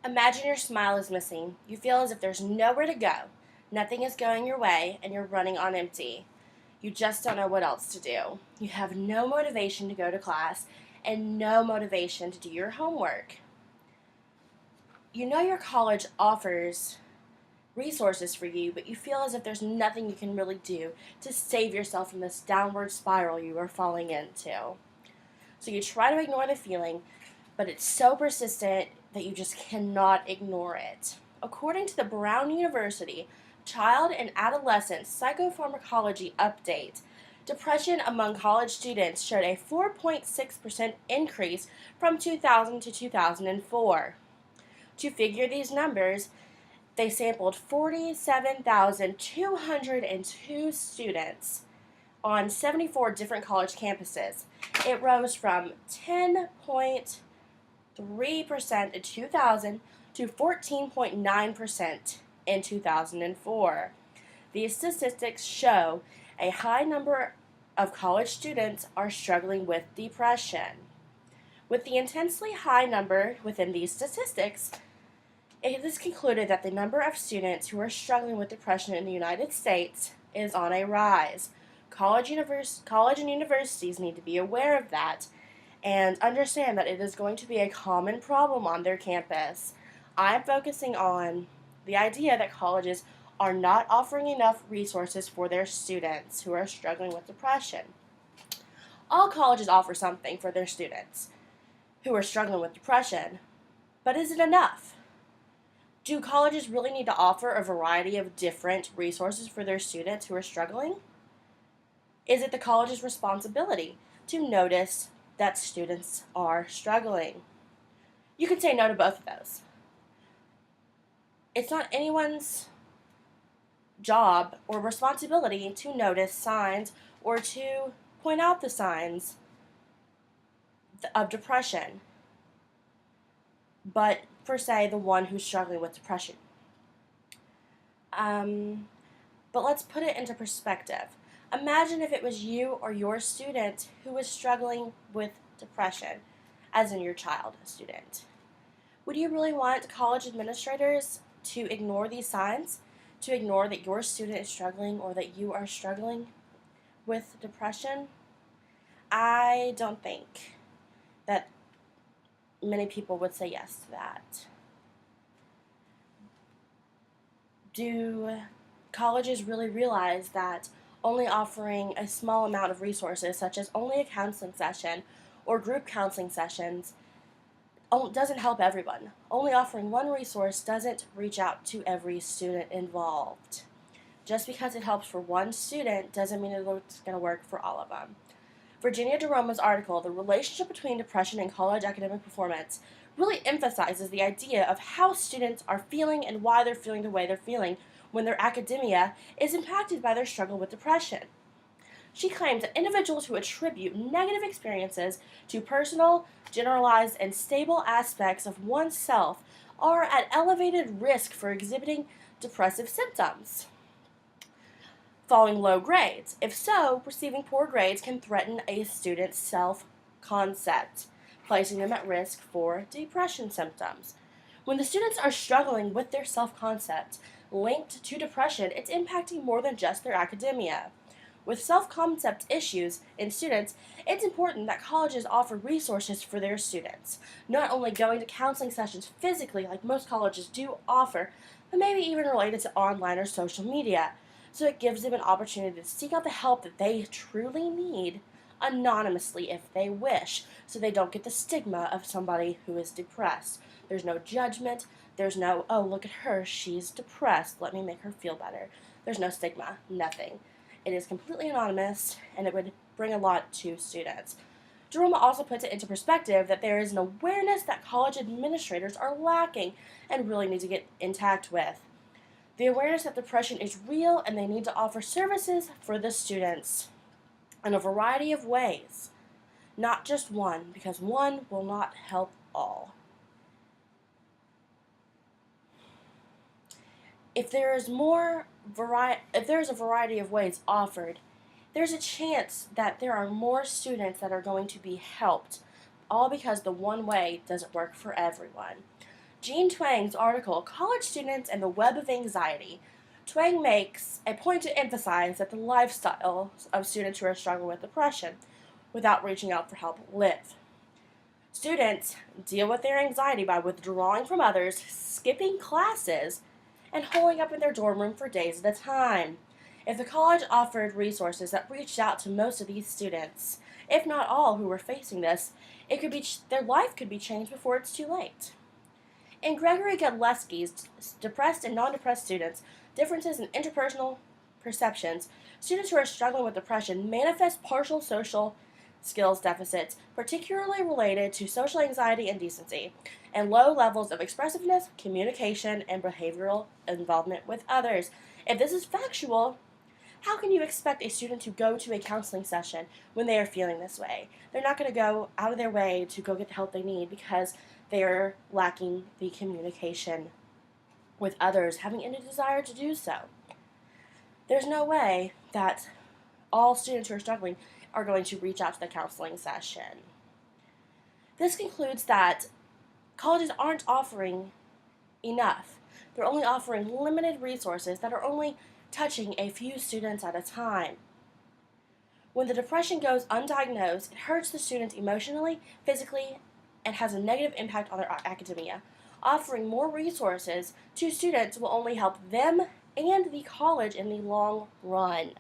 Imagine your smile is missing. You feel as if there's nowhere to go. Nothing is going your way, and you're running on empty. You just don't know what else to do. You have no motivation to go to class and no motivation to do your homework. You know your college offers resources for you, but you feel as if there's nothing you can really do to save yourself from this downward spiral you are falling into. So you try to ignore the feeling, but it's so persistent that you just cannot ignore it. According to the Brown University Child and Adolescent Psychopharmacology Update, depression among college students showed a 4.6% increase from 2000 to 2004. To figure these numbers, they sampled 47,202 students on 74 different college campuses. It rose from 10.3% in 2000 to 14.9% in 2004. These statistics show a high number of college students are struggling with depression. With the intensely high number within these statistics, it is concluded that the number of students who are struggling with depression in the United States is on a rise. College and universities need to be aware of that and understand that it is going to be a common problem on their campus. I'm focusing on the idea that colleges are not offering enough resources for their students who are struggling with depression. All colleges offer something for their students who are struggling with depression, but is it enough? Do colleges really need to offer a variety of different resources for their students who are struggling? Is it the college's responsibility to notice that students are struggling? You can say no to both of those. It's not anyone's job or responsibility to notice signs or to point out the signs of depression, but for, say, the one who's struggling with depression. But let's put it into perspective. Imagine if it was you or your student who was struggling with depression, as in your child student. Would you really want college administrators to ignore these signs, to ignore that your student is struggling or that you are struggling with depression? I don't think that many people would say yes to that. Do colleges really realize that only offering a small amount of resources, such as only a counseling session or group counseling sessions, doesn't help everyone? Only offering one resource doesn't reach out to every student involved. Just because it helps for one student doesn't mean it's going to work for all of them. Virginia DeRoma's article, The Relationship Between Depression and College Academic Performance, really emphasizes the idea of how students are feeling and why they're feeling the way they're feeling when their academia is impacted by their struggle with depression. She claims that individuals who attribute negative experiences to personal, generalized, and stable aspects of oneself are at elevated risk for exhibiting depressive symptoms following low grades. If so, receiving poor grades can threaten a student's self-concept, placing them at risk for depression symptoms. When the students are struggling with their self-concept linked to depression, it's impacting more than just their academia. With self-concept issues in students, it's important that colleges offer resources for their students, not only going to counseling sessions physically like most colleges do offer, but maybe even related to online or social media, so it gives them an opportunity to seek out the help that they truly need anonymously if they wish, so they don't get the stigma of somebody who is depressed. There's no judgment. There's no, oh, look at her, she's depressed, let me make her feel better. There's no stigma, nothing. It is completely anonymous, and it would bring a lot to students. Jerome also puts it into perspective that there is an awareness that college administrators are lacking and really need to get intact with. The awareness that depression is real and they need to offer services for the students in a variety of ways, not just one, because one will not help all. If there is a variety of ways offered, there's a chance that there are more students that are going to be helped, all because the one way doesn't work for everyone. Jean Twang's article, College Students and the Web of Anxiety, Twang makes a point to emphasize that the lifestyles of students who are struggling with depression without reaching out for help live. Students deal with their anxiety by withdrawing from others, skipping classes, and holing up in their dorm room for days at a time. If the college offered resources that reached out to most of these students, if not all who were facing this, their life could be changed before it's too late. In Gregory Godlewski's Depressed and Non-Depressed Students, Differences in Interpersonal Perceptions, students who are struggling with depression manifest partial social skills deficits, particularly related to social anxiety and decency, and low levels of expressiveness, communication, and behavioral involvement with others. If this is factual, how can you expect a student to go to a counseling session when they are feeling this way? They're not going to go out of their way to go get the help they need because they're lacking the communication with others, having any desire to do so. There's no way that all students who are struggling are going to reach out to the counseling session. This concludes that colleges aren't offering enough. They're only offering limited resources that are only touching a few students at a time. When the depression goes undiagnosed, it hurts the students emotionally, physically, and has a negative impact on their academia. Offering more resources to students will only help them and the college in the long run.